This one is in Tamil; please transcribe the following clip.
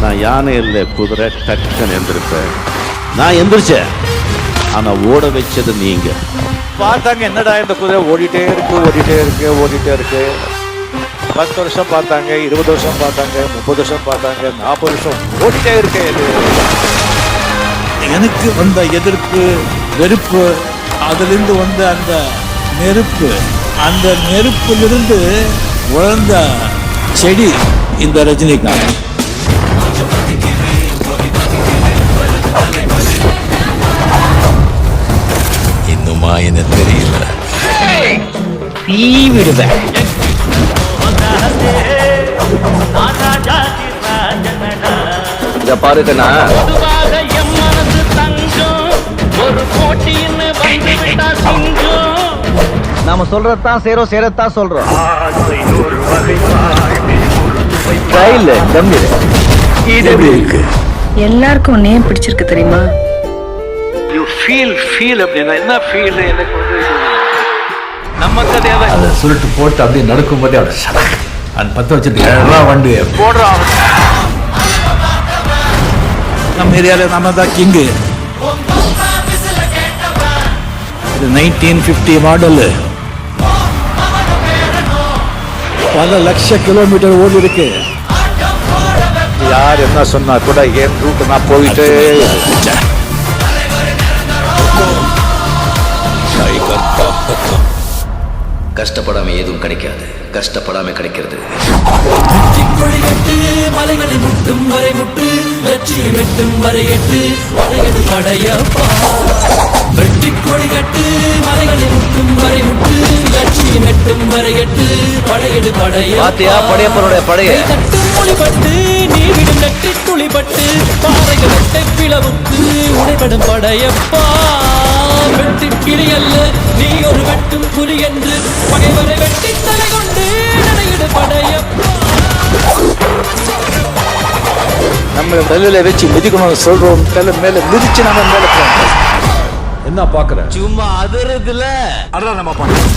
நான் யானை இல்லை குதிரை டக்குன்னு எந்திருப்பேன். நான் எந்திரிச்சேன், ஆனா ஓட வச்சது நீங்க. பார்த்தாங்க என்னடா இந்த குதிரை ஓடிட்டே இருக்கு. 10 வருஷம் பார்த்தாங்க, 20 வருஷம் பார்த்தாங்க, 30 வருஷம் பார்த்தாங்க, 40 வருஷம் ஓடிட்டே இருக்கு. எனக்கு வந்த எதிர்ப்பு, வெறுப்பு, அதிலிருந்து வந்த அந்த நெருப்பு, அந்த நெருப்பிலிருந்து வளர்ந்த செடி இந்த ரஜினிகாந்த். இன்னுமா என்ன தெரியல, தீ விடுவேன். இத பாருங்கண்ணா, நாம சொல்றதான் செய்றோம், செய்யறதான் சொல்றோம். எல்லாருக்கும் உன்னையே பிடிச்சிருக்கு தெரியுமா? யூ ஃபீல் அப்படின்னா என்ன ஃபீல்? எனக்கு வந்து நம்ம கதையால அதை சுருட்டு போட்டு அப்படியே நடக்கும் போதே அவட சடக் அந்த 10 வச்சுட்டு எல்லாம் வண்டி போடுறான். நம்ம ஏரியாவில் நம்ம தான் கிங்கு. இது 1950 மாடலு, பல லட்ச கிலோமீட்டர் ஓடி இருக்கு. யார் என்ன சொன்னா கூட என் ரூட் நான் போயிட்டே. கஷ்டப்படாம எதுவும் கிடைக்காது, கஷ்டப்படாம கிடைக்கிறது. மலைகளை முட்டும் வரை முட்டு, லட்சியம் வெட்டும் வரை எட்டு, வரையது படையப்பா. வெட்டி கொடி கட்டு, மலைகளை முட்டும் வரை முட்டு, லட்சியம் வெட்டும் வரை எட்டு, படையது பாத்தியா படையப்பனுடைய படைய தட்டு மொழிபட்டு, நீ விடும் நட்டி துளிபட்டு, பாறைகள் வெட்டை பிளவுக்கு உடைபடும் படையப்பா. வெட்டி கிளி அல்ல நீ ஒரு வெட்டும் புலி என்று, பகைவரை வெட்டி தலை கொண்டு நடையிடு படையப்பா. நம்ம தலையில வச்சு மிதிக்கணும்னு சொல்றோம், தலை மேல மிதிச்சு நம்ம மேல போறோம். என்ன பாக்குற? சும்மா அதிரதுல அதான் நம்ம பாக்குறோம்.